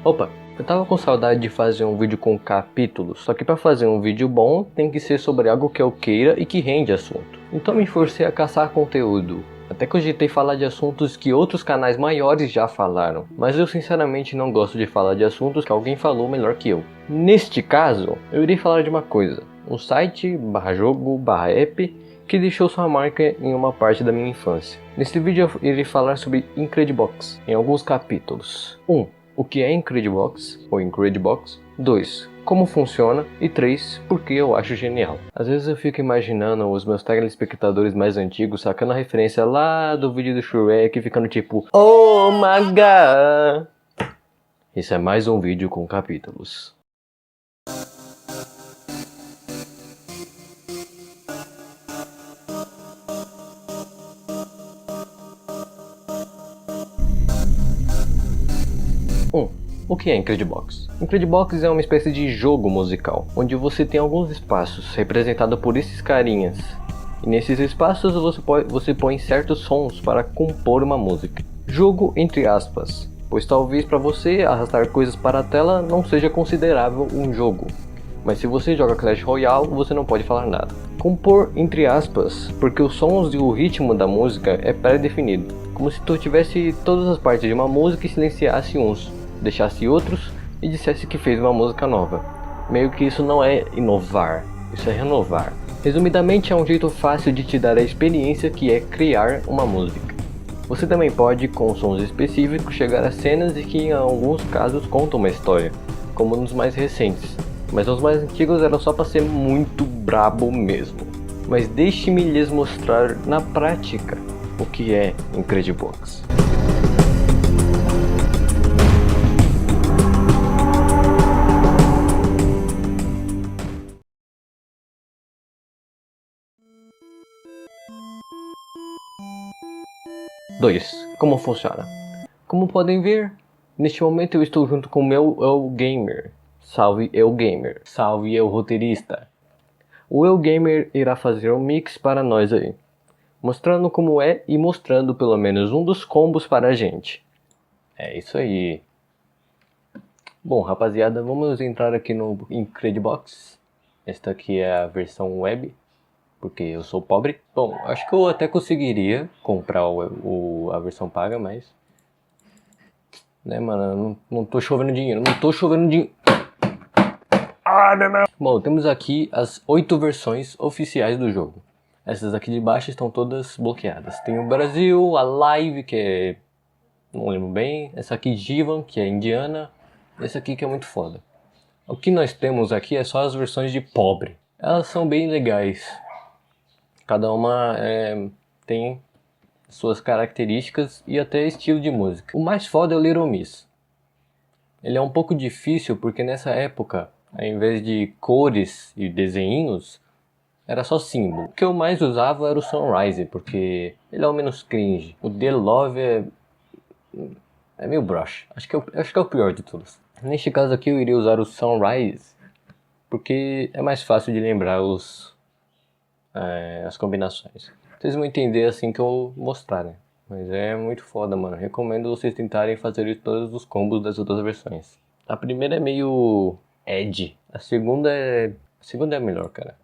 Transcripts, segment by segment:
Opa, eu tava com saudade de fazer um vídeo com capítulos, só que para fazer um vídeo bom tem que ser sobre algo que eu queira e que rende assunto. Então me forcei a caçar conteúdo. Até cogitei falar de assuntos que outros canais maiores já falaram, mas eu sinceramente não gosto de falar de assuntos que alguém falou melhor que eu. Neste caso, eu irei falar de uma coisa, um site, jogo, app, que deixou sua marca em uma parte da minha infância. Neste vídeo eu irei falar sobre Incredibox, em alguns capítulos. 1. O que é Incredibox, ou Incredibox. 2. Como funciona. E 3. Por que eu acho genial. Às vezes eu fico imaginando os meus telespectadores mais antigos sacando a referência lá do vídeo do Shrek, ficando tipo Oh my god. Esse é mais um vídeo com capítulos. O que é Incredibox? Incredibox é uma espécie de jogo musical, onde você tem alguns espaços representados por esses carinhas. E nesses espaços você põe certos sons para compor uma música. Jogo entre aspas, pois talvez para você arrastar coisas para a tela não seja considerável um jogo. Mas se você joga Clash Royale, você não pode falar nada. Compor entre aspas, porque os sons e o ritmo da música é pré-definido. Como se tu tivesse todas as partes de uma música e silenciasse uns, deixasse outros e dissesse que fez uma música nova. Meio que isso não é inovar, isso é renovar. Resumidamente, é um jeito fácil de te dar a experiência que é criar uma música. Você também pode, com sons específicos, chegar a cenas e que em alguns casos contam uma história, como nos mais recentes. Mas os mais antigos eram só para ser muito brabo mesmo. Mas deixe-me lhes mostrar na prática o que é Incredibox. Como funciona? Como podem ver, neste momento eu estou junto com o meu Eu Gamer. Salve Eu Gamer, salve Eu Roteirista. O Eu Gamer irá fazer um mix para nós aí, mostrando como é e mostrando pelo menos um dos combos para a gente. É isso aí. Bom, rapaziada, vamos entrar aqui no Incredibox. Esta aqui é a versão web, porque eu sou pobre. Bom, acho que eu até conseguiria comprar a versão paga, mas... né, mano, não tô chovendo dinheiro, Ah, não. Bom, temos aqui as 8 versões oficiais do jogo. Essas aqui de baixo estão todas bloqueadas. Tem o Brasil, a Live, que é... não lembro bem. Essa aqui Jivan, que é indiana. Essa aqui que é muito foda. O que nós temos aqui é só as versões de pobre. Elas são bem legais. Cada uma tem suas características e até estilo de música. O mais foda é o Little Miss. Ele é um pouco difícil porque nessa época, ao invés de cores e desenhinhos, era só símbolo. O que eu mais usava era o Sunrise, porque ele é o menos cringe. O The Love é meio brush. Acho que é o pior de todos. Neste caso aqui eu iria usar o Sunrise, porque é mais fácil de lembrar as combinações. Vocês vão entender assim que eu mostrar, né? Mas é muito foda, mano. Recomendo vocês tentarem fazer todos os combos das outras versões. A primeira é meio edgy. A segunda é a melhor, cara.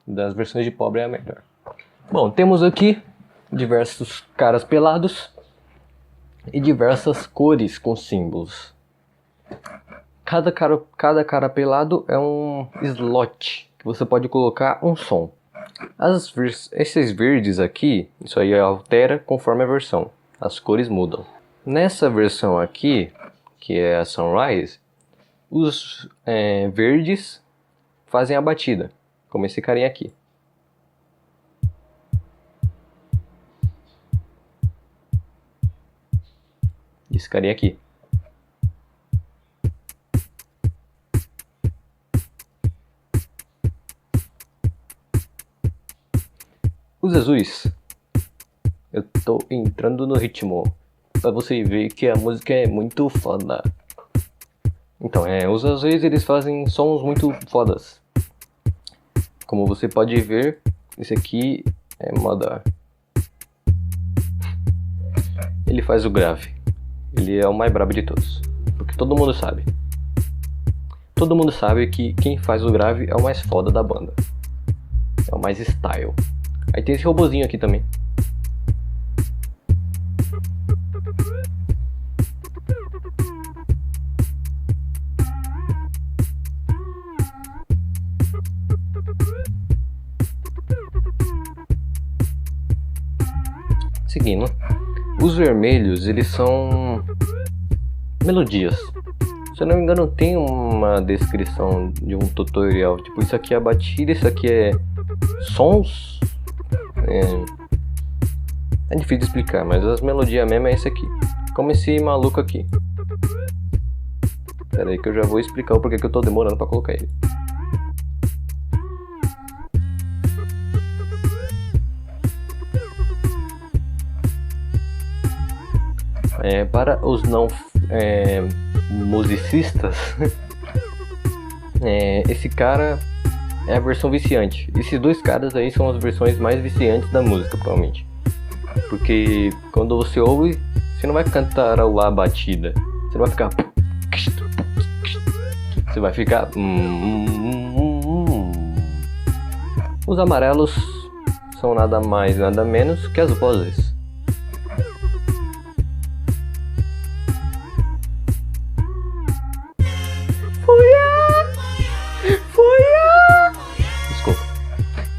Das versões de pobre é a melhor. Bom, temos aqui diversos caras pelados e diversas cores com símbolos. Cada cara pelado é um slot que você pode colocar um som. Esses verdes aqui, isso aí altera conforme a versão. As cores mudam. Nessa versão aqui, que é a Sunrise, os verdes fazem a batida, como esse carinha aqui. Esse carinha aqui. Os azuis, eu tô entrando no ritmo, pra você ver que a música é muito foda. Então, os azuis eles fazem sons muito fodas. Como você pode ver, esse aqui é moda. Ele faz o grave. Ele é o mais brabo de todos. que todo mundo sabe. Todo mundo sabe que quem faz o grave é o mais foda da banda. É o mais style. Aí tem esse robozinho aqui também. Seguindo, os vermelhos, eles são melodias. Se eu não me engano, tem uma descrição de um tutorial. Tipo, isso aqui é a batida, isso aqui é sons. É difícil de explicar, mas as melodias mesmo é esse aqui. Como esse maluco aqui. Pera aí que eu já vou explicar o porquê que eu tô demorando pra colocar ele. Para os não musicistas, esse cara é a versão viciante. Esses dois caras aí são as versões mais viciantes da música, provavelmente. Porque quando você ouve, você não vai cantarolar a batida. Você não vai ficar... Você vai ficar... Os amarelos são nada mais, nada menos que as vozes. Desculpa.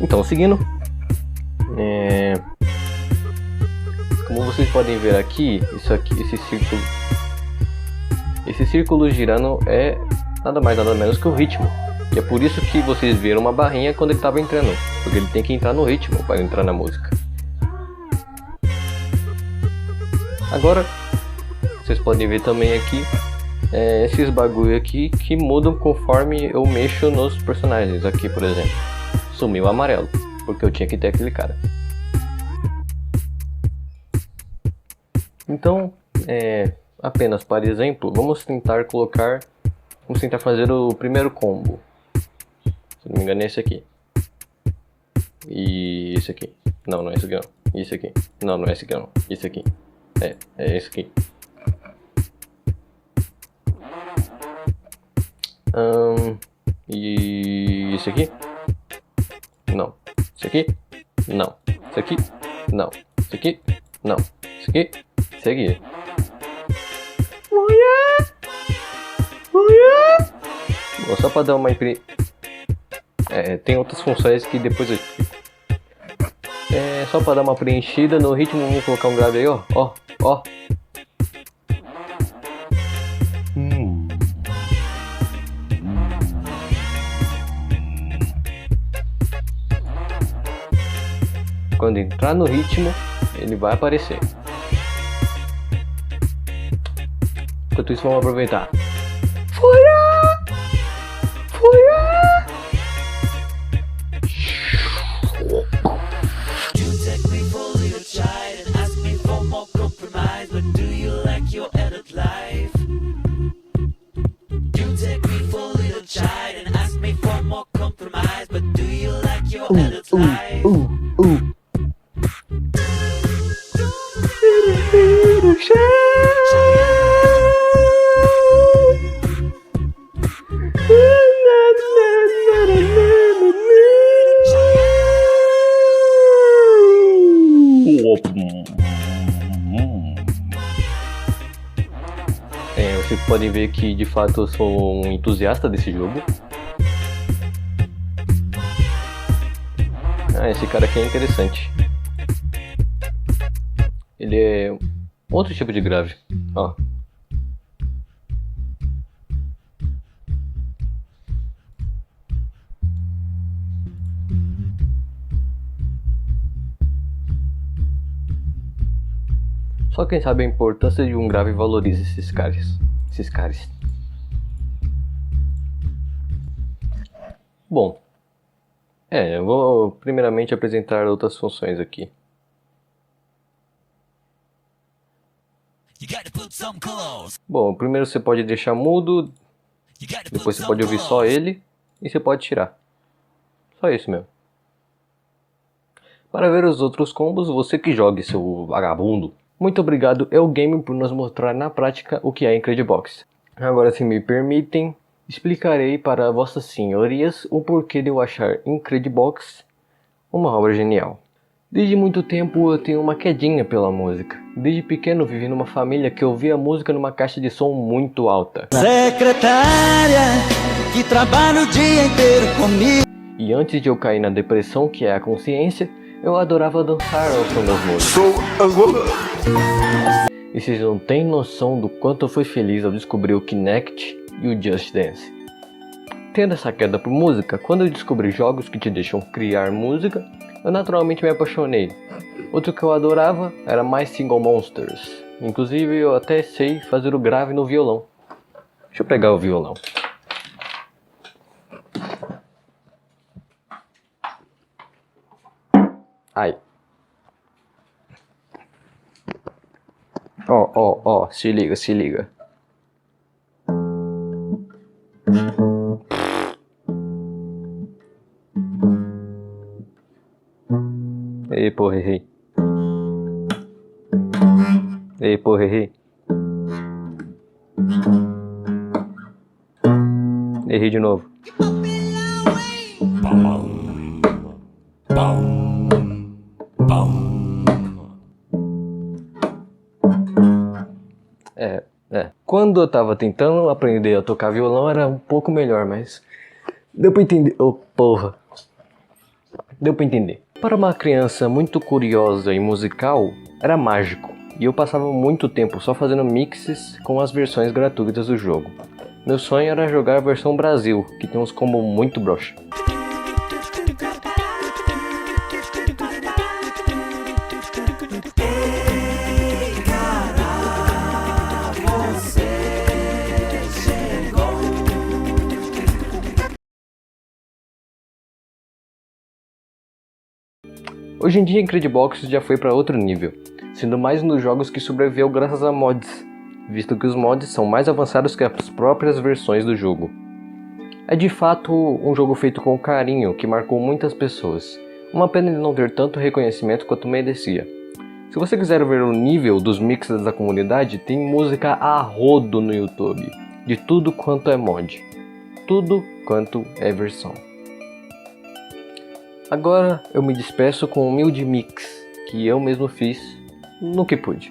Então, seguindo. Como vocês podem ver aqui, esse círculo girando é nada mais nada menos que o ritmo. E é por isso que vocês viram uma barrinha quando ele estava entrando, porque ele tem que entrar no ritmo para entrar na música. Agora, vocês podem ver também aqui esses bagulho aqui que mudam conforme eu mexo nos personagens. Aqui, por exemplo, sumiu o amarelo, porque eu tinha que ter aquele cara. Então, apenas para exemplo, vamos tentar fazer o primeiro combo. Se não me engano é esse aqui. E esse aqui. Não, não é esse aqui não. E esse aqui. Não, não é esse aqui não. Esse aqui. É esse aqui. E esse aqui? Não. Esse aqui? Não. Esse aqui? Não. Esse aqui? Não. Esse aqui? Esse aqui. Bom, só pra dar uma tem outras funções que depois eu explico. Só pra dar uma preenchida no ritmo, vamos colocar um grave aí, ó. Quando entrar no ritmo, ele vai aparecer. Enquanto isso, vamos aproveitar. Vocês podem ver que de fato eu sou um entusiasta desse jogo. Esse cara aqui é interessante. Ele é outro tipo de grave. Ó. Só quem sabe a importância de um grave valoriza esses caras. Bom, eu vou primeiramente apresentar outras funções aqui. Bom, primeiro você pode deixar mudo, depois você pode ouvir só ele e você pode tirar. Só isso mesmo. Para ver os outros combos, você que jogue, seu vagabundo. Muito obrigado, Elgame, por nos mostrar na prática o que é Incredibox. Agora, se me permitem, explicarei para vossas senhorias o porquê de eu achar Incredibox uma obra genial. Desde muito tempo eu tenho uma quedinha pela música. Desde pequeno vivi numa família que ouvia música numa caixa de som muito alta. Secretária, que trabalha o dia inteiro comigo. E antes de eu cair na depressão que é a consciência, eu adorava dançar ao som das músicas. E vocês não têm noção do quanto eu fui feliz ao descobrir o Kinect e o Just Dance. Tendo essa queda por música, quando eu descobri jogos que te deixam criar música, eu naturalmente me apaixonei. Outro que eu adorava era My Single Monsters. Inclusive eu até sei fazer o grave no violão. Deixa eu pegar o violão. Ai. Ó, se liga, se liga. Ei, porra, errei. Ei, porra, errei. Errei de novo. Quando eu tava tentando aprender a tocar violão era um pouco melhor, mas deu pra entender. Oh, porra. Deu pra entender. Para uma criança muito curiosa e musical, era mágico. E eu passava muito tempo só fazendo mixes com as versões gratuitas do jogo. Meu sonho era jogar a versão Brasil, que tem uns combos muito broxa. Hoje em dia, Incredibox já foi para outro nível, sendo mais nos jogos que sobreviveu graças a mods, visto que os mods são mais avançados que as próprias versões do jogo. É de fato um jogo feito com carinho que marcou muitas pessoas, uma pena ele não ter tanto reconhecimento quanto merecia. Se você quiser ver o nível dos mixes da comunidade, tem música a rodo no YouTube, de tudo quanto é mod, tudo quanto é versão. Agora eu me despeço com um humilde mix que eu mesmo fiz no que pude.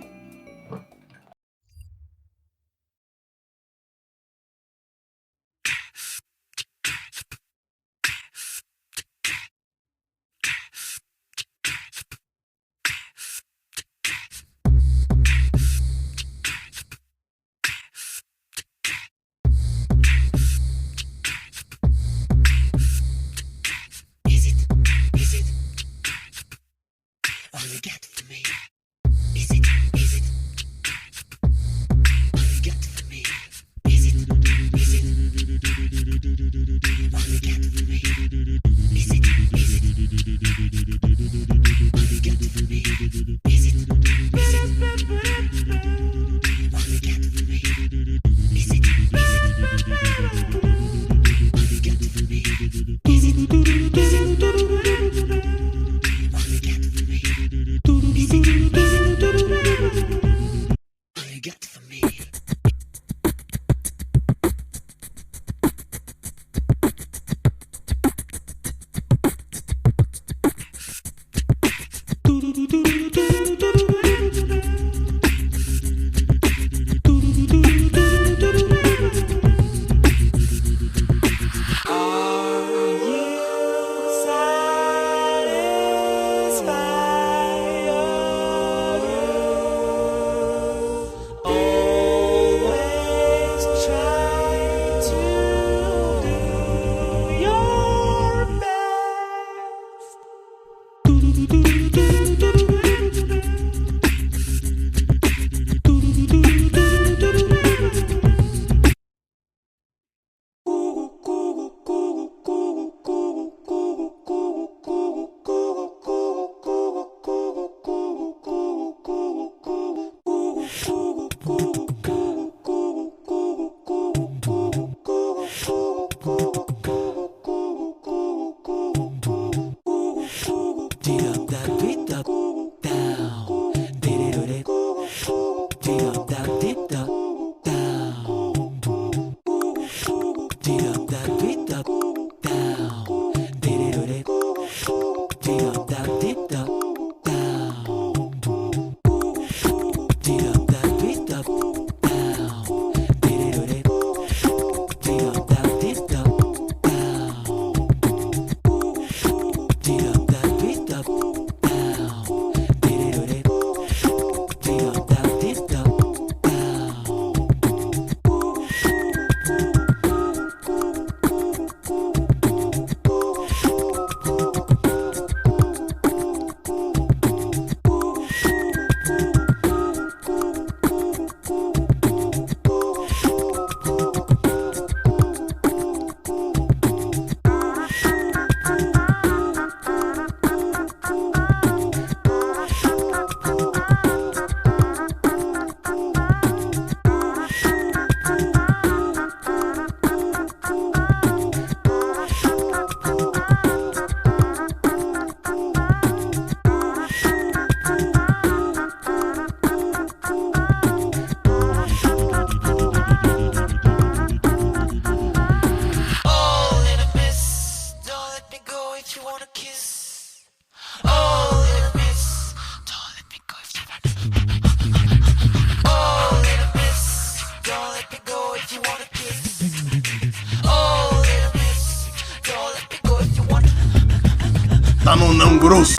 Grosso.